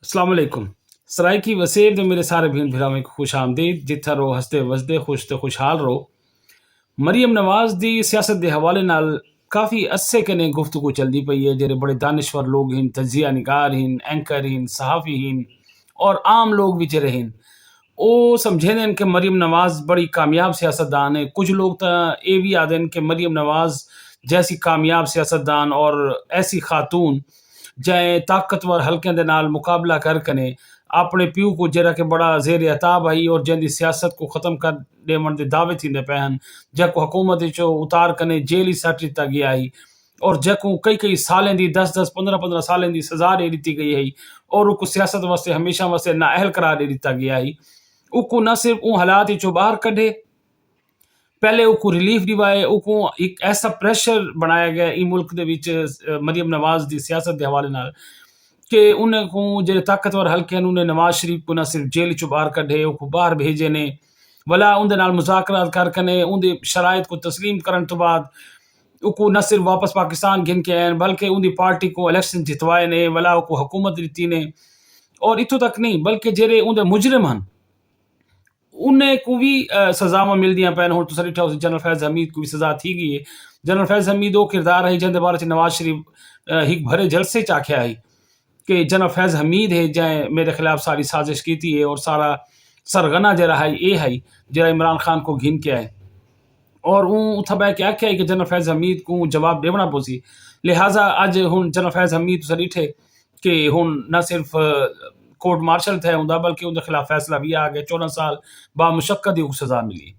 अस्सलाम वालेकुम। सराइकी वसेब ते मेरे सारे भेन भरावां को खुश आमदीद। जिथे रहो हसदे वसदे खुश ते खुशहाल रहो। मरियम नवाज दी सियासत के हवाले नाल काफ़ी अरसे कने गुफ्तगू चलती पई है। जेरे बड़े दानश्वर लोग हैं, तजिया निगार हैं, एंकर हैं, सहाफ़ी हैं और आम लोग भी जेरे हैं, वो समझेंदे कि मरियम नवाज बड़ी कामयाब सियासतदान है। कुछ लोग तो ये भी आखदे कि मरियम नवाज जैसी कामयाब सियासतदान और ऐसी खातून जै ताकतवर हल्के दे नाल मुकाबला कर कने अपने प्यू को जरा के बड़ा जेर अताब आई और जंदी सियासत को ख़त्म कर देवन दे दावे थींदे पिया आहिनि, जंहिंको हुकूमत चो उतार कने जेल ही सट दिता गया आई और जंहिंको कई कई सालें दी 10-10 15-15 सालें दी सज़ा दे दी गई है और उनको सियासत वास्ते हमेशा वास्ते नाअहल करार दे दिता गया है। उको न सिर्फ उन हालात चो बाहर कढे, पहले उको रिलीफ दिवाए, उको एक ऐसा प्रेशर बनाया गया ई मुल्क दे विच मरियम नवाज दी सियासत के हवाले नाल कि उन्हें को जो ताकतवर हल्के हैं उन्हें नवाज शरीफ को न सिर्फ जेल चो बाहर कढे, उको बाहर भेजे ने वला उनदे नाल मुज़ाकरात कर कने उनदी शराइत को तस्लीम करन तो बाद उको न सिर्फ वापस पाकिस्तान घिन के आए बल्कि उनकी पार्टी को इलेक्शन जितवाए ने वला उको हुकूमत दी ने और इतों तक नहीं बल्कि जेरे उनदे मुजरिम हैं उन्हें को भी सज़ावां मिलदियां पैन। हुण तुसीं ॾिठो जनरल फैज़ हमीद को भी सज़ा थी गई है। जनरल फैज़ हमीद वो किरदार है जिंदे बारे च नवाज शरीफ एक भरे जलसे च आख्या है कि जनरल फैज़ हमीद है जै मेरे खिलाफ सारी साजिश की थी है और सारा सरगना जरा है ये है जरा इमरान खान को घिन के आए और उथबा क्या आख्या है कि जनरल फैज़ हमीद को जवाब देवना पोसी। लिहाजा अज हुण जनरल फैज़ हमीद तुसीं ॾिठे कि हुण न सिर्फ कोर्ट मार्शल थे होंदा बल्कि उनके खिलाफ फैसला भी आ गया 14 साल बामुशक्कत ही सज़ा मिली।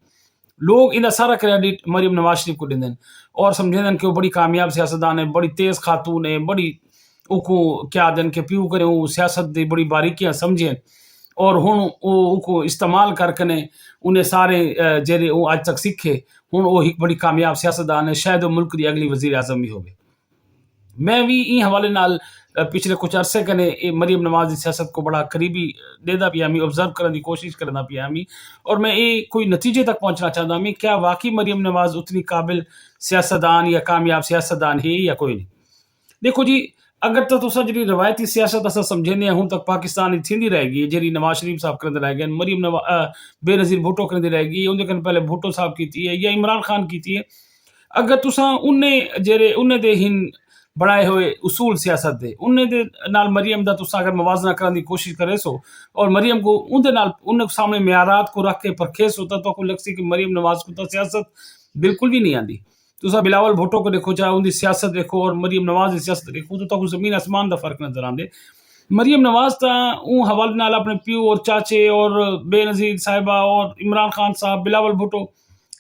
लोग इन सारा क्रेडिट मरियम नवाज शरीफ को देंदन और समझेंदन कि वो बड़ी कामयाब सियासतदान है, बड़ी तेज़ खातून है, बड़ी उको क्या आदन के प्यू करे वो सियासत दी बड़ी बारीकियां समझें और हुण उको इस्तेमाल कर कने उन्हें सारे जेरे वो आज तक सीखे हुण वो एक बड़ी कामयाब सियासतदान है। शायद वो मुल्क की अगली वज़ीर आज़म भी होवे। मैं भी ई हवाले नाल पिछले कुछ अरसे कने मरियम नवाज की सियासत को बड़ा करीबी देदा पिया मी, ऑब्जर्व करने की कोशिश करना पिया मी और मैं ये कोई नतीजे तक पहुंचना चाहता मी क्या वाकई मरियम नवाज उतनी काबिल सियासतदान या कामयाब सियासतदान है या कोई नहीं। देखो जी, अगर तो तुसा जी रवायती सियासत अस समझेंगे हूँ तक पाकिस्तान थी रहेगी जी नवाज शरीफ साहब करते रह गए, मरियम नवाज बेनज़ीर भुट्टो करते रहेगी, उनके कन पहले भुट्टो साहब की है या इमरान खान की है। अगर तुसा उन्हें जेरे उन्हें दे हिन बनाए हुए उसूल सियासत दे उन्हें दे नाल मरियम दा तुसा अगर मवाजना करने की कोशिश करे सो और मरियम को उनके नाल उन्हें सामने म्यारात को रख के परखे सो तो लगसी कि मरियम नवाज को तो सियासत बिल्कुल भी नहीं आती। तुसा बिलावल भुट्टो को देखो चाहे उनकी सियासत देखो और मरियम नवाज की सियासत देखो तो जमीन आसमान का फर्क नजर आंदे। मरियम नवाज ता ऊ हवाले नाल अपने प्यू और चाचे और बेनज़ीर साहिबा और इमरान खान साहब बिलावल भुट्टो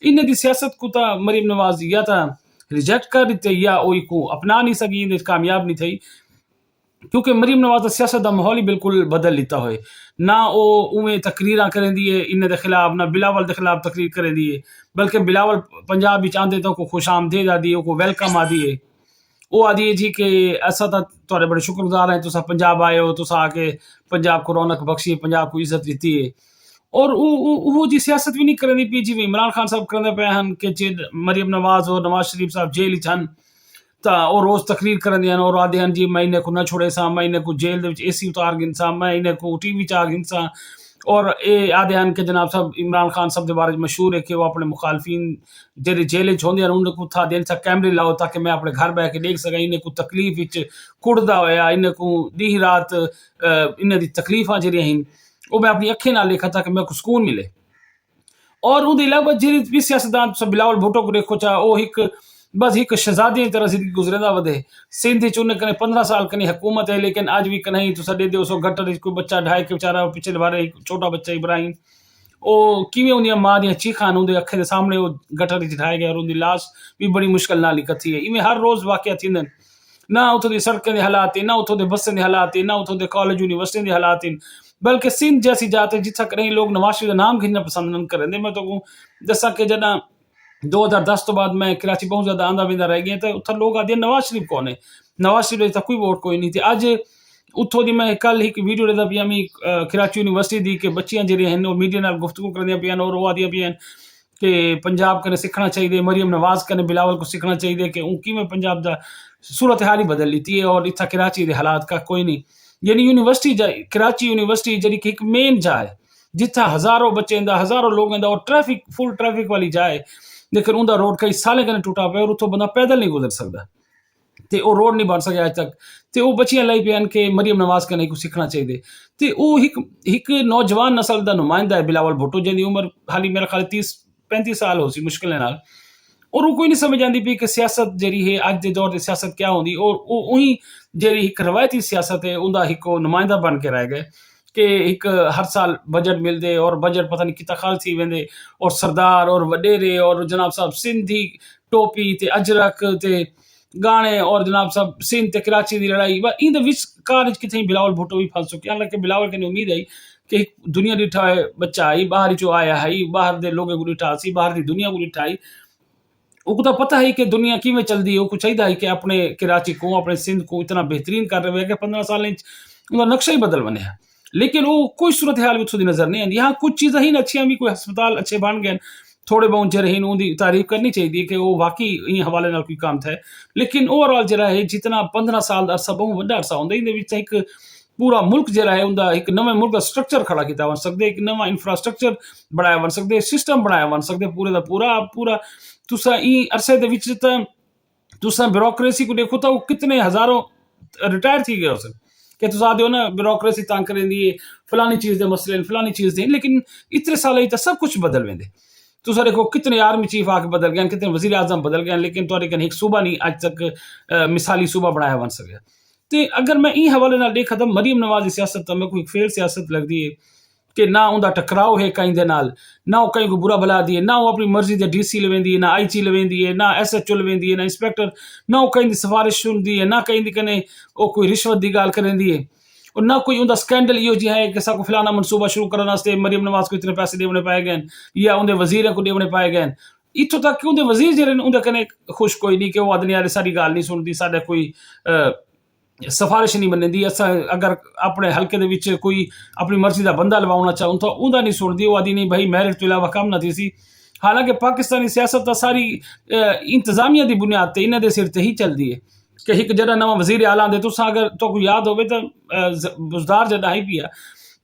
इन्हें दी सियासत को ता मरियम नवाज या ता रिजेक्ट कर दी या ओई को अपना नहीं सकी कामयाब नहीं थी क्योंकि मरियम नवाज का सियासत का माहौल ही बिल्कुल बदल लिता हो ना वो उमें तकरीर करें दिए इन के खिलाफ ना बिलावल के खिलाफ तकरीर करें दिए बल्कि बिलावल पंजाब भी आते तो को खुश आमदेद आदि को वेलकम आदि है वो आदि है जी कि असा तो थोड़े बड़े शुक्रगुजार हैं तुसा पंजाब आए हो तुसा आके पंजाब को रौनक बख्शी पंजाब को इज्जत दी है और वो जी सियासत भी नहीं करनी पी जी इमरान खान साहब करते पे हैं कि मरियम नवाज और नवाज शरीफ साहब जेल छन और रोज़ तकरीर करंदे हैं और आदे हैं जी मैं इन्हें को न छोड़े सा मैं इन्हें को जेल AC उतार गिनसा मैं इन्हें को TV चा गिनसा और ये आदे हैं कि जनाब साहब इमरान खान साहब के बारे में मशहूर है कि वो अपने मुखालफिन जेरे जेल च होंदे हैं उन्हें को था देन सा कैमरे लाओ ताकि मैं अपने घर बह के देख सका इन्हें को तकलीफ विच कुड़दा होया इन्हें को दी रात इन्हें दी तकलीफां जेरियां हैं वो मैं अपनी अखें नाल देखा ताकि मैं को सुकून मिले। और उनके अलावा जी भी सियासतदान सब बिलावल भुट्टो को देखो चा वो एक बस एक शहजादी तरह जिंदगी गुजरेंदा वधे सिंध चुने कने 15 साल कने हुकूमत है लेकिन आज भी कहीं तो सडे दो सौ गटर कोई बच्चा ढाई के बेचारा पिछले बारे छोटा बच्चा इब्राहिम ओ किवें उन्हें मां दी चीखां उनके अखे के सामने वो गटर ढाए गया और उनकी लाश भी बड़ी मुश्किल नाल कथी है। इवें हर रोज़ वाकया थींदन ना उतों दी सड़कें दे हालात ना उतों दे बसें दे हालात ना उतों दे कॉलेज यूनिवर्सिटी दे हालात बल्कि सिंध जैसी जाते जिथा कहीं लोग नवाज शरीफ का नाम खिंचना पसंद नहीं करेंगे। मैं तो दसा कि जना 2010 तो बाद मैं कराची बहुत ज्यादा आंदा विंदा रह गया तो उत्थे लोग आदि नवाज शरीफ कौन है, नवाज शरीफ तक कोई वोट कोई नहीं थी। अज उतों दी मैं कल एक वीडियो लेता पिया मी कराची यूनिवर्सिटी दी कि बच्चियां जेह्ड़ियां हैं वो मीडिया नाल गुफ्तगू करदियां पियां और वो आदियां पियां कि पंजाब कने सीखना चाहिए मरियम नवाज कने बिलावल को सीखना चाहिए कि किवें पंजाब दा सूरत हाल ही बदल लीती है और इत्था कराची दे हालात का कोई नहीं यानी यूनिवर्सिटी कराची यूनिवर्सिटी जी एक मेन जाइ जिथा हज़ारों बच्चे हज़ारों लोग और ट्रैफिक फुल ट्रैफिक वाली जाइ, लेकिन उनका रोड कई सालें कने टुटा पिया और उतो बंदा पैदल नहीं गुजर सकता, तो वह रोड नहीं बन सकिया अज तक। तो वह बच्चियां लाई पे कि मरियम नवाज कने कुछ सीखना चाहिए। तो वह एक नौजवान नस्ल का नुमाइंदा है बिलावल भुट्टो, जिंदी उम्र हाली मेरा ख्याल 30-35 साल हो सी मुश्किल नाल, और वो कोई नहीं समझ आती पी कि सियासत जी है अज के दौर की सियासत क्या होंगी, और उही जी एक रवायती सियासत है उनका एक नुमाइंदा बन के रह गए कि एक हर साल बजट मिलते और बजट पता नहीं कितना खाल थी वेंदे, और सरदार और वडेरे और जनाब साहब सिंधी टोपी ते अजरक ते गाने और जनाब साहब सिंध ते कराची की लड़ाई इन विच कार कितें बिलावल भुट्टो भी फंस चुके। हालांकि बिलावल के उम्मीद आई कि दुनिया डिठा है बच्चा आई बाहर चो आया है बाहर के लोगों को डिठा सी बाहर की दुनिया को डिठा आई, वो तो पता है कि दुनिया किमें चलती है, वो चाहिए है कि अपने कराची को अपने सिंध को इतना बेहतरीन कर रहे हैं कि 15 साल उनका नक्शा ही बदल बने। लेकिन वो कोई सूरत हाल भी थोड़ी नजर नहीं आती। यहाँ कुछ चीज़ें ही अच्छी भी कोई हस्पताल अच्छे बन गए थोड़े बहुत जरा ही उनकी तारीफ करनी चाहिए कि वो वाकई इन हवाले नाल कोई काम था, लेकिन ओवरऑल जरा है जितना 15 साल का अरसा बहुत बड़ा अरसा होंगे इन एक पूरा मुल्क जरा है उनका एक नवे मुल्क का स्ट्रक्चर खड़ा किया बन सकते, एक नवा इंफ्रास्ट्रक्चर बनाया बन सकते, सिस्टम बनाया बन सकते पूरे का पूरा पूरा। तुसा ई अरसे दे विच तुसा ब्यूरोक्रेसी को देखो तो वो कितने हज़ारों रिटायर थी गए उस कि तुस आदे हो ना ब्यूरोक्रेसी तंग करेंदी है फलानी चीज़ दे मसले फलानी चीज़ दे, लेकिन इतने साल ही तो सब कुछ बदल वेंदे। तुस देखो कितने आर्मी चीफ आके बदल गए, कितने वजीर आजम बदल गए, लेकिन तुहाडे कने एक सूबा नहीं अज तक मिसाली सूबा बनाया बन सके। तो अगर मैं ई हवाले नाल देखा तो मरियम नवाज की सियासत तो मैं कोई फेल सियासत लगती है कि ना उनका टकराव है कहीं दे नाल, ना वो कहीं को बुरा भला दी है, ना वो अपनी मर्जी के DC लवेंदी है, ना IG लवेंदी है, ना SHO लवेंदी है, ना इंस्पेक्टर, ना वो कहीं की सिफारिश सुनती है, ना कहीं कने वो कोई रिश्वत की गाल करेंदी है, और ना कोई उनका स्कैंडल यो जी है कि साको फलाना मनसूबा शुरू करने वास्ते मरियम नवाज को इतने पैसे देने पाए गए या उनके वजीर को देने पाए गए। इतों तक कि उनके वजीर जो उनके कने खुश कोई नहीं कि वो आदमी यार सारी गाल नहीं सुनती, साढ़े कोई सिफारिश नहीं मनती। अस अगर अपने हल्के दे विच कोई अपनी मर्जी का बंदा लवाना चाहूँ तो उनका नहीं सुनती, वो आदि नहीं भाई मैरिट तो इलावा कम ना थी सी। हालांकि पाकिस्तानी सियासत तो सारी इंतजामिया की बुनियाद से इन्होंने सिर ते ही चलती है कि एक जरा नवा वजीर आला आंदे तुस अगर तो याद हो तो बुजदार जरा आई पिया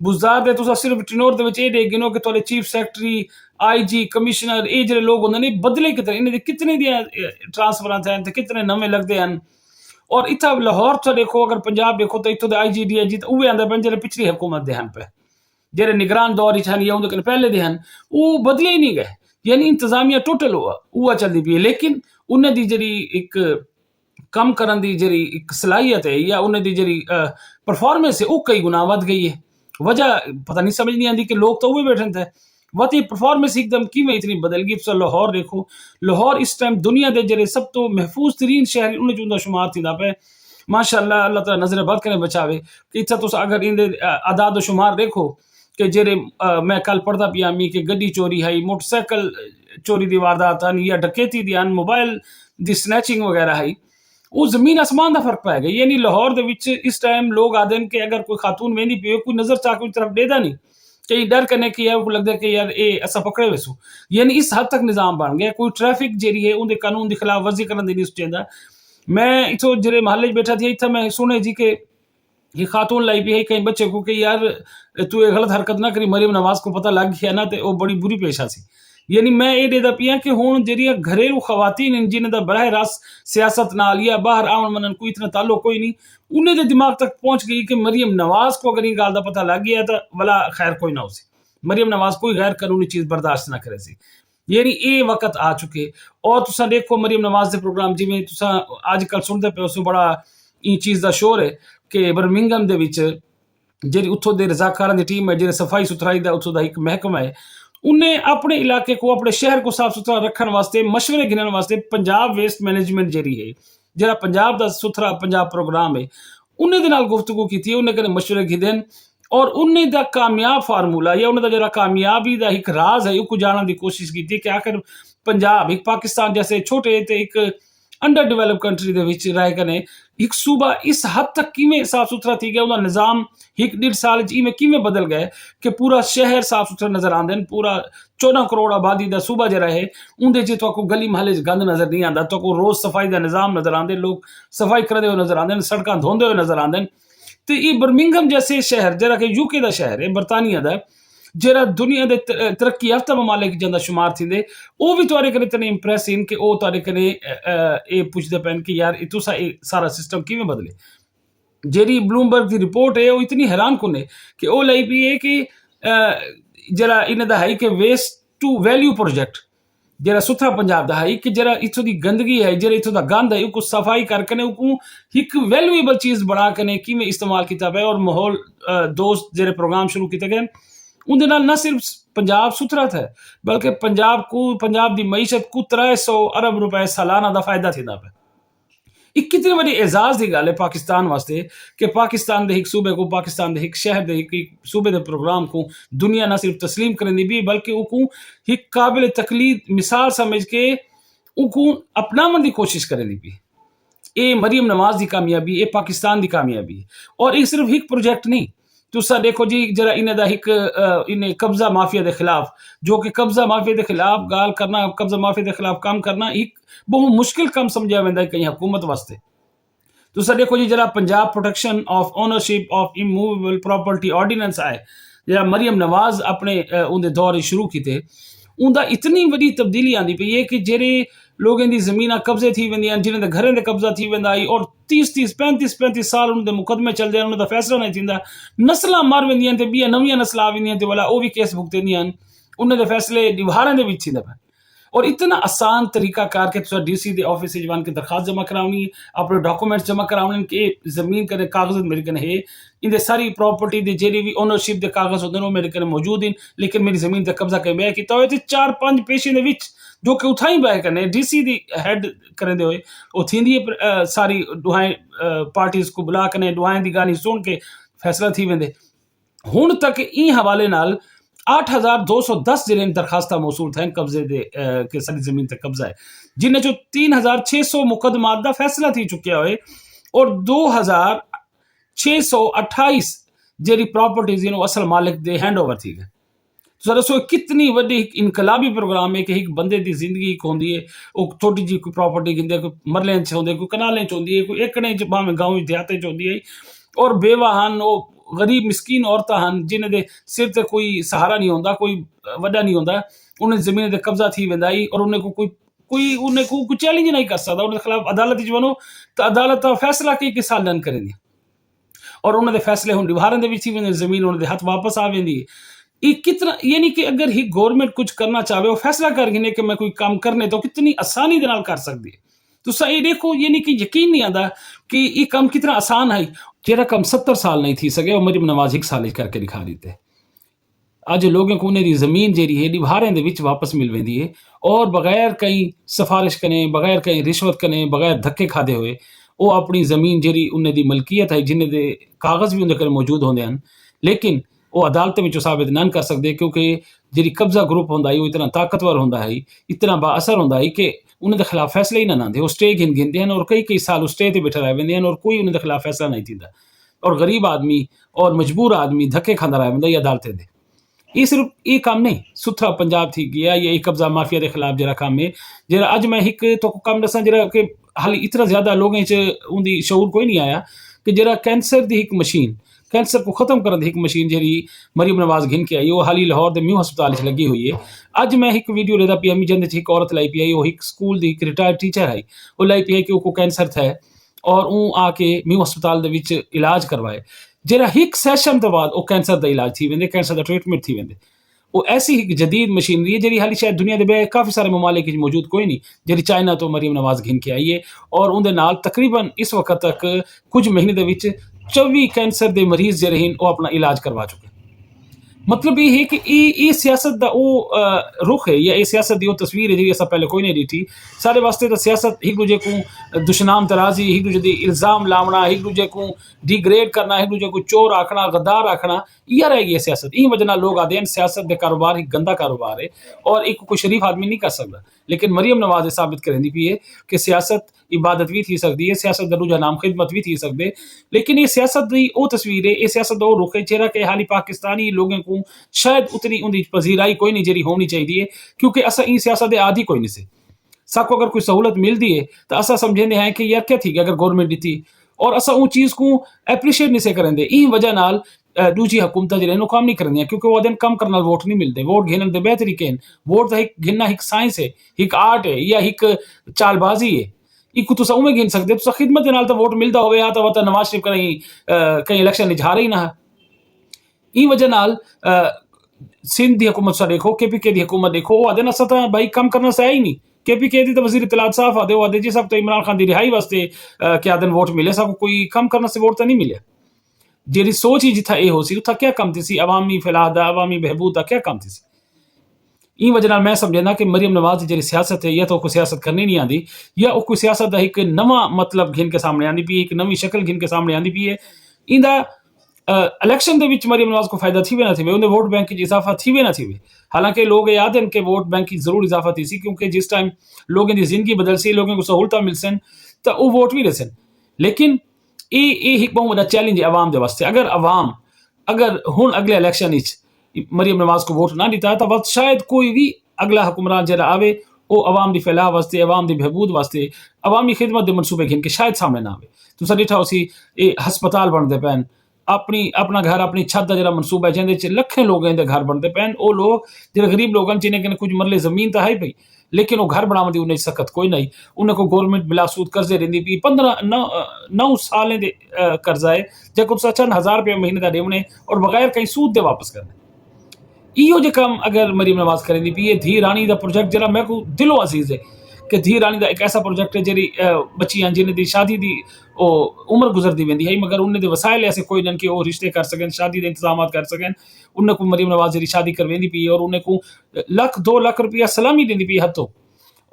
बुजदार दे तुस सिर्फ टनोर दे विच देख गिनो कि तुहाडे चीफ सैकटरी IG कमिश्नर ये जो लोग होंगे बदले कितने इन्हें कितने ट्रांसफर थे तो कितने नवे लगते हैं। और इतना लाहौर तो देखो अगर पंजाब देखो तो इतों IG DIG तो वो आंदे पे जो पिछली हुकूमत दे पे जो निगरान दौर या उनके पहले दे वो बदले ही नहीं गए, यानी इंतजामिया टोटल हुआ चलती पी है। लेकिन उन्हें जी एक कम करन दी जी एक सलाहियत है या उन्हें दी जी परफॉर्मेंस है वो कई गुना वध गई है। वजह पता नहीं समझ नहीं आती कि लोग तो वो बैठे थे वत ये परफॉर्मेंस एकदम किमें इतनी बदल गई। तुम लाहौर देखो, लाहौर इस टाइम दुनिया के जरिए सब तो महफूज तरीन शहर उन्हें चुंदा शुमार थी पे माशाअल्लाह, अल्लाह ताला नजर बद करें बचावे कि इतना तुस अगर इन आदाद शुमार देखो कि जेरे मैं कल पढ़ता पिया मी कि गड्डी चोरी है, मोटरसाइकिल चोरी की वारदात हैं या डकैती दी मोबाइल दी स्नैचिंग वगैरह है, वो जमीन आसमान का फर्क पै गया। यानी लाहौर दे विच इस टाइम लोग आते हैं कि अगर कोई खातून वेंदी पे कोई नजर चाह कोई तरफ देता नहीं कई डर करने की यार लगता है कि यार ये असा पकड़े वैसू, यानी इस हद तक निज़ाम बन गया। कोई ट्रैफिक जी है उनके कानून की खिलाफ वर्जी करने नहीं चाहिए। मैं इतो जो महल्ले बैठा थी इतना मैं सुने जी कि ये खातून लाई भी है कई बच्चे को कि यार तू ये गलत हरकत ना करी, मरियम नवाज को पता लग गया ना तो वो बड़ी बुरी पेश आसी। यानी मैं ये देता पिया कि हुण जेरिया घरेलू खवातीन जिन्हें बराह रास्त सियासत नाल या बाहर आवन मनन कोई इतना ताल्लुक कोई नहीं, उन्हें दे दिमाग तक पहुंच गई कि मरियम नवाज को अगर ये गाल का पता लग गया तो वला खैर कोई ना हो सी, मरियम नवाज कोई गैर कानूनी चीज़ बर्दाश्त ना करे सी। यानी ये वक्त आ चुके। और तुसा देखो मरियम नवाज के प्रोग्राम जिमें तुसा अजकल सुनते पे उस बड़ा ई चीज़ का शोर है कि बर्मिंघम दे विच जी उतों के रजाकारां की टीम है जो सफाई सुथराई का उतों का एक महकमा है, उन्हें अपने इलाके को अपने शहर को साफ सुथरा रखने वास्ते मशवरे गिनने वास्ते पंजाब वेस्ट मैनेजमेंट जी है जरा पंजाब का सुथरा पंजाब प्रोग्राम है उन्हें दे नाल गुफ्तगू की, उन्हें कने मशवरे गिदन और उन्हें दा कामयाब फार्मूला या उन्हें दा जरा कामयाबी का एक राज है उसको जानने की कोशिश की कि आखिर पंजाब एक पाकिस्तान जैसे छोटे तो एक अंडर डेवलप कंट्री दे विच रह कने एक सूबा इस हद तक किमें साफ सुथरा थी गया, उनका निज़ाम एक 1.5 साल में किमें बदल गए कि पूरा शहर साफ सुथरा नजर आते हैं। पूरा 14 करोड़ आबादी का सूबा जरा है उनके च तो गली महल गंद नजर नहीं आता, तो रोज सफाई का निज़ाम नजर आते, लोग सफाई करते हुए नजर आते हैं, सड़क धोंदे हुए नजर आते हैं। तो ये बर्मिंघम जैसे शहर जरा कि यूके का शहर है, बरतानिया का, जरा दुनिया के तरक्की याफ्ता ममालिक जंदा शुमार थींदे, वो भी तुहाडे कने इतने इंप्रेस इन कि वो तुहाडे कने ये पुछदे पैन कि यार तुसा ये सारा सिस्टम किवें बदले। जेरी ब्लूमबर्ग की रिपोर्ट है वो इतनी हैरान कुन है कि वो लाई पी है कि जरा इन्हें दा है कि वेस्ट टू वैल्यू प्रोजेक्ट जरा सुथरा पंजाब दा है कि जरा इथों दी गंदगी है, जरा इथों दा गंद है, उसको सफाई करके उसको एक वैल्यूएबल चीज बना के किवें इस्तेमाल किया पे और माहौल दोस्त जेरे प्रोग्राम शुरू किए गए उनके नाल न सिर्फ पंजाब सुथरा था बल्कि पंजाब की मईशत को 300 अरब रुपए सालाना का फायदा थींदा पे। एक कितनी बड़ी एजाज की गल है पाकिस्तान वास्ते कि पाकिस्तान के एक सूबे को, पाकिस्तान के एक शहर के एक सूबे के प्रोग्राम को दुनिया न सिर्फ तस्लीम करनी भी बल्कि उनको एक काबिल तकलीद मिसाल समझ के उनको अपनावन की कोशिश करनी भी। ये मरियम नवाज की कामयाबी, ये पाकिस्तान की कामयाबी। और ये सिर्फ एक प्रोजेक्ट नहीं, तुसा देखो जी जरा इन्हें दा एक इन्हें कब्जा माफिया के खिलाफ, जो कि कब्जा माफिया के खिलाफ गाल करना, कब्जा माफिया के खिलाफ काम करना एक बहुत मुश्किल काम समझा वेंदा है कहीं हुकूमत वास्ते। तुसा देखो जी जरा Punjab protection of ownership of immovable property ordinance आए जरा मरियम नवाज अपने उनके दौर शुरू किए, उनका इतनी बड़ी तब्दीली आती पई है कि जेरे लोगों की जमीन कब्जे थी वेंदियां, जिन्हें घरें दे कब्जा थी वेंदा आई और 30-30 35-35 साल उनके मुकदमे चलते हैं, उनका फैसला नहीं थींदा, नस्लां मर वेंदियां ते बिया नवीं नस्लां आ वेंदियां ते वाला वो भी केस भुगतेंदियां, उन्हें फैसले दिवारां दे विच थींदे पे। और इतना आसान तरीका करके तुसा डीसी के ऑफिस जवान के दरखास्त जमा करानी, अपने डॉक्यूमेंट्स जमा कराने कि जमीन कने कागज मेरे कने है, इंदे सारी प्रॉपर्टी दी जेरी भी ओनरशिप दे कागज होंदे ने मेरे कने मौजूद हैं, लेकिन मेरी जमीन ते कब्जा के मैं कीता होए ते 4-5 पेशे दे विच जो कि उठाई बह कने डीसी दी हेड करदे होए ओ थींदी है सारी दुहाई पार्टीज को बुला कने दुहाई दी गानी सुन के फैसला थी वेंदे। हुण तक ई हवाले नाल 8,210 जिले दरखास्त मौसूल थे कब्जे दे के सारी जमीन तक कब्जा है, जिन्हें जो 3,600 मुकदमात का फैसला थी चुकिया हुए और 2,628 जेरी प्रॉपर्टीज असल मालिक दे हैंड ओवर थी गए। तो दसो कितनी वड्डी इनकलाबी प्रोग्राम है कि एक बंदे की जिंदगी होंगी है, वो छोटी जी कोई प्रॉपर्टी गिंदे, कोई मरलें च होंदे, कोई कनालें च होंदी है, कोई एकड़े च भावें गांव देहाते च होंदी है, और बेवा हन वो गरीब मिसकीन औरतां हन जिन्हें दे सिर ते कोई सहारा नहीं होंदा, कोई वड्डा नहीं होंदा, उन्हें जमीन दे कब्जा थी वेंदा आई और उन्हें को कोई उन्हें को चैलेंज नहीं कर सकता, उनके खिलाफ अदालत च वनो तो अदालत दा फैसला कई साल लन करेंदी और उन्होंने फैसले हुण डिवारन दे विच थी वेंदे, जमीन उन्होंने हाथ वापस आ वेंदी है। ये कितना यानी कि अगर ही गवर्नमेंट कुछ करना चाहे वो फैसला कर गिने कि मैं कोई काम करने तो कितनी आसानी दे नाल कर सकती है। तो सही देखो यानी कि यकीन नहीं आता कि ये काम कितना आसान है, जेड़ा काम 70 साल नहीं थी सके और मरियम नवाज 1 साल करके दिखा देते। अज लोगों को उन्हें जमीन जेरी है डिवारें दे विच वापस मिल वेंदी है और बगैर कहीं सिफारिश कने, बगैर कहीं रिश्वत कने, बगैर धक्के खादे हुए वो अपनी जमीन जेरी उन्हें दी मलकीयत है, जिन्हें दे कागज भी उन्हें मौजूद होंदे हैं, लेकिन वो अदालत में साबित नहीं कर सकते क्योंकि जी कब्जा ग्रुप होंदा है वो इतना ताकतवर होंदा है, इतना बाअसर होंदा है कि उन्हें खिलाफ फैसले ही ना आते, वो स्टे गिनते हैं और कई साल स्टे पर बैठे रह वेंदे हैं और कोई उन्हें खिलाफ फैसला नहीं थींदा और गरीब आदमी और मजबूर आदमी धक्के खांदा रह वेंदा अदालतें दे। ये सिर्फ ये काम नहीं सुथरा पंजाब थी गया, ये कब्जा माफिया के खिलाफ जरा काम है जरा अज मैं एक तो काम दसा जरा कि हाली इतना ज्यादा लोगों च उनकी शऊर कोई नहीं आया कि जरा कैंसर की एक मशीन, कैंसर को खत्म करने की एक मशीन जी मरियम नवाज घिन के आई, वो हाली लाहौर के म्यू हस्पताल लगी हुई है। अज मैं एक वीडियो लेता पिया मी जिंद एक औरत लाई पी आई, वो एक स्कूल की एक रिटायर्ड टीचर है, वो लाई पी आई कि वो कैंसर था और वो आके म्यू हस्पताल के इलाज करवाए, जरा एक सैशन तो बाद वो कैंसर का इलाज थी वेंदे, कैंसर का ट्रीटमेंट थी वेंदे। वो ऐसी एक जदीद मशीनरी है जी हाली शायद दुनिया के काफ़ी सारे ममालिक मौजूद कोई नहीं, जी चाइना तो मरियम नवाज घिन के आई है और उनके नाल तकरीबन इस वक्त तक कुछ महीने के विच 24 कैंसर के मरीज जरे हैं वो अपना इलाज करवा चुके। मतलब ये है कि ये सियासत का वो रुख है या ये सियासत की वो तस्वीर है जी अस पहले कोई नहीं ॾिठी। साढ़े वास्ते तो सियासत एक दूजे को दुश्मनाम तराजी, एक दूजे की इल्ज़ाम लावना, एक दूजे को डिग्रेड करना, एक दूजे को चोर आखना, गद्दार आखना, यह रह गई है सियासत। इन वजह लोग आते हैं सियासत के कारोबार एक गंदा कारोबार है और एक कोई शरीफ आदमी नहीं कर सकता। लेकिन मरियम नवाज ये साबित करेंदी पी है कि सियासत इबादत भी थी सकती है, सियासत का दूजा नाम खिदमत भी थी सकते, लेकिन ये सियासत की वो तस्वीर है, ये सियासत का वो रुख है चेहरा कि हाली पाकिस्तानी लोगों को शायद उतनी उनकी पजीराई कोई नहीं जी होनी चाहिए, क्योंकि असा इन सियासत आदि कोई नहीं से। साको अगर कोई सहूलत मिलती है तो असा समझेंगे हैं कि यार क्या थी अगर गवर्नमेंट दी और असां उन चीज़ को एप्रीशिएट नहीं से करेंगे। ई वजह नाल दूजी हुकूमत जो काम नहीं करेंदियां, क्योंकि वो दिन कम करने वोट नहीं मिलते। वोट गिनन दे बेहतरी के वोट तो एक गिनना एक साइंस है, एक आर्ट है या एक चालबाजी है। इको तुसा उमें गिन सकते तुसा खिदमत के नाल तो वोट मिलता हो या तो वत नवाज शरीफ कहीं इलेक्शन हारे ही ना। ई वजह नाल सिंध की हुकूमत सा देखो, KPK की हुकूमत देखो, वो आदे ना सता भाई कम करना से ही नहीं। KPK दी तो वजीर इत्तलात साफ आदे वो आदे जी सब तो इमरान खान की रिहाई वास्ते क्या दिन वोट मिले, सब कोई कम करना से वोट तो नहीं मिले। जेरी सोच ही जिथा ए हो सी उथा क्या कम थी सी, अवामी फलाह दा अवामी बहबूद दा क्या कम थी सी। ई वजह नाल मैं समझना कि मरियम नवाज की जी सियासत है या तो कोई सियासत करनी नहीं आती, या कोई सियासत का एक नवा मतलब घिन के सामने आती पी, एक नवी शक्ल घिन के सामने आती पी है। इंदा इलेक्शन के मरियम नवाज को फायदा थी वे ना थी, उन्हें वोट बैंक की इजाफा थी वे ना थी वे। हालांकि लोग याद हैं कि वोट बैंक की जरूर इजाफा थी सी, क्योंकि जिस टाइम लोगों की जिंदगी बदल सी, लोगों को सहूलत मिल सन तो वो वोट भी रसन। लेकिन ये एक बहुत बड़ा चैलेंज है अवाम के वास्ते। अगर अवाम अगर हूँ अगले इलेक्शन मरियम नवाज को वोट ना दिता तो वक्त शायद कोई भी अगला हुक्मरान जरा आवे वो अवाम की फैलाह वास्ते, अवाम की बहबूद वास्ते, अवामी खिदमत के मनसूबे घिन के शायद सामने ना आवे। तुसा डिठा उसी हस्पताल बनते पैन, अपना घर अपनी छत का जरा मनसूबा है जिंदे लखें लोग घर बनते पैन, वो लोग जो गरीब लोग जिन्हें कुछ मरले जमीन तो है पई, लेकिन वो घर बनाने की उन्हें सकत कोई नहीं। उन्हें को गवर्नमेंट बिलासूद कर्जे रही पी, 9 साल के कर्जा है जो तुसा चंद हज़ार रुपये महीने का देने और बगैर कहीं सूद दे वापस करने। इहो जो काम अगर मरियम नवाज करेंदी पी, ये धी रानी का प्रोजेक्ट जरा मैं को दिलो अजीज है कि धी रानी का एक ऐसा प्रोजेक्ट है जी बच्चियां जिन्हें दी शादी की उम्र गुजरती वेंदी है, मगर उन्हें वसाइल ऐसे कोई नन कि वो रिश्ते कर सकें, शादी के इंतजाम कर सकें। उन्हें को मरियम नवाज जी शादी करवेंदी पी और उन्हें को $1-2 लाख रुपया सलामी देंदी पी हथों,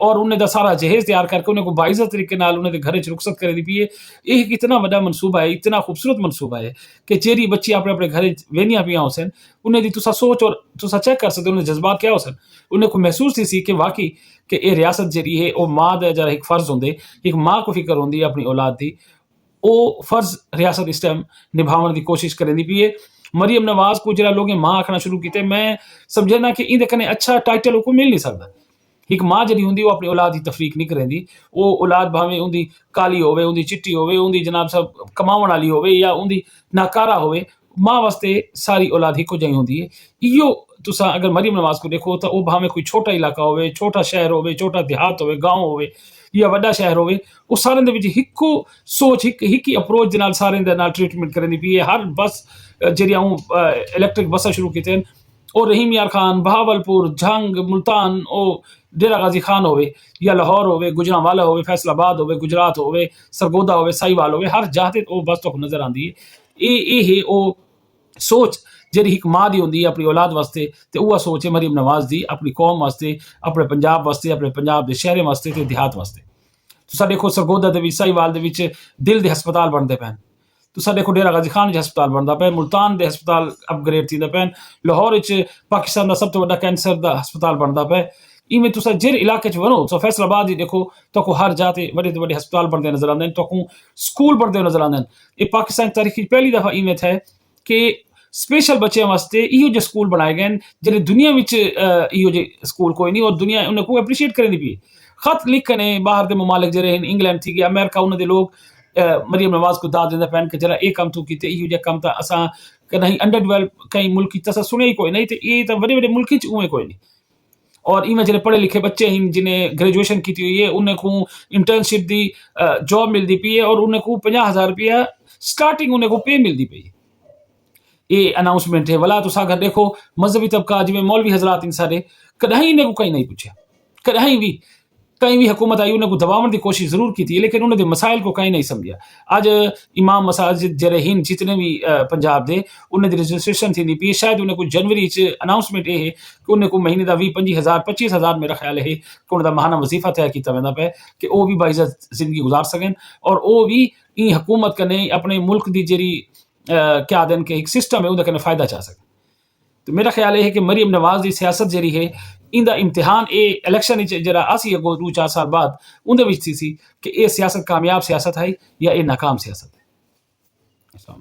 और उन्हें दा सारा जहेज तैयार करके उन्हें को बाइज़त तरीके नाल उन्हें घर च रुखसत करे दी पी है। एक इतना बड़ा मनसूबा है, इतना खूबसूरत मनसूबा है कि जेरी बच्ची अपने अपने घर वेनिया पिया होसन, उन्हें दी तुसा सोच और तुसा चेक कर सकते उन्हें जज्बात क्या होसन। उन्हें को महसूस थी सी कि वाकई कि ये रियासत जी है वो माँ का जरा एक फर्ज होंगे, एक माँ को फिक्र होंगी अपनी औलाद की, वो फर्ज रियासत इस टाइम निभाने की कोशिश करेंदी पी है। मरियम नवाज को जरा लोग माँ आखना शुरू किए, मैं समझना कि इंदे कने अच्छा टाइटल को मिल नहीं सकता। एक माँ जी होंगी वो अपनी औलाद की तफरीक नहीं करेंदी, वो औलाद भावें उनकी काली होवे, उनकी चिट्टी होवे, उनकी जनाब सब कमावन वाली होवे या उनकी नाकारा होवे, माँ वास्ते सारी औलाद हिको जही होंगी है। इो तुसा अगर मरियम नवाज को देखो तो वो भावें कोई छोटा इलाका होवे, छोटा शहर होवे, छोटा देहात होवे, गाँव होवे या वड्डा शहर होवे, वो सारे दे विच हिको सोच हिक ही अप्रोच दे नाल सारे दे नाल ट्रीटमेंट करेंदी पी है। हर बस जेरिया इलैक्ट्रिक बसां शुरू कीते और रहीम यार खान, बहावलपुर, झंग, मुल्तान, ओ डेरा गाजी खान होवे या लाहौर होवे, गुजरांवाला होवे, फैसलाबाद होवे, गुजरात होवे, सरगोदा होवे, साहिवाल होवे, हर जहाँ वो बस तो नजर आती है। ये वो सोच जी एक माँ की होंगी अपनी औलाद वास्ते, तो वह सोच है मरियम नवाज की अपनी कौम वास्ते, अपने पंजाब वास्ते, अपने पंजाब के शहरों वास्ते ते देहात वास्ते। तुसा देखो सरगोदा दे विच, साहिवाल दे विच दिल के हस्पताल बनते पैन, तुसा देखो डेरा गाजी खान हस्पताल बनता पे, मुल्तान के हस्पताल अपग्रेड थी पैन, लाहौर पाकिस्तान का सब तो वड्डा कैंसर का हस्पताल बनता पे। इवें तुसा जिर इलाके वनो तो फैसलाबाद ही देखो तो हर जाते बड़े तो बड़े हस्पताल बनते नजर आते हैं, तो स्कूल बनते नजर आते हैं। ये पाकिस्तान तारीख की पहली दफा इवें है कि स्पेशल बच्चों वास्ते इहो जे स्कूल बनाए गए जिन्हें दुनिया में इहो जे स्कूल कोई नहीं, और दुनिया उन्हें को एप्रीशिएट करें पी। खत लिखने बाहर के ममालिक जरे इंग्लैंड थी गया, अमेरिका, उन्होंने लोग मरियम नवाज को दाद देंदा पैन कि जरा ये कम तू कीते, इहो जे कम तो असां कहीं अंडर डेवलप कहीं मुल्क तसा सुने ही कोई नहीं, तो ये तो बड़े बड़े मुल्क उवें कोई नहीं। और इवें जो पढ़े लिखे बच्चे हैं जिन्हें ग्रेजुएशन की हुई है, उन्हें को इंटर्नशिप की जॉब मिलती पी है और उन्हें को 50,000 रुपया स्टार्टिंग उन्हें को पे मिलती पी। ये अनाउंसमेंट है वाला। तो अगर देखो मजहबी तबका जिमें मौलवी हजरात इन सारे कहीं इन्हें को कहीं नहीं पूछा, कहीं भी हुकूमत आई उन्हें को दबावन की कोशिश जरूर की थी, लेकिन उन्हें मसाइल को कहीं नहीं समझा। आज इमाम मसाजिद जरे हिंद जितने भी पंजाब दे उन्हें रजिस्ट्रेशन थी पी, शायद उन्हें कुछ जनवरी अनाउंसमेंट ये है कि उन्हें को महीने का 20-25,000 मेरा ख्याल है कि उनका महाना वजीफा तय किया वेंदा पे कि वो भी बाइज्जत जिंदगी गुजार सकें, और वो भी इन हुकूमत कने अपने मुल्क की जी क्या आदन के एक सिस्टम है उनका फायदा चाह सके। तो मेरा ख्याल है कि मरियम नवाज की सियासत जी है इंदा इम्तिहान ए इलेक्शन जरा आसी अगो 2-4 साल बाद उनके थी सी कि ये सियासत कामयाब सियासत है या ये नाकाम सियासत है।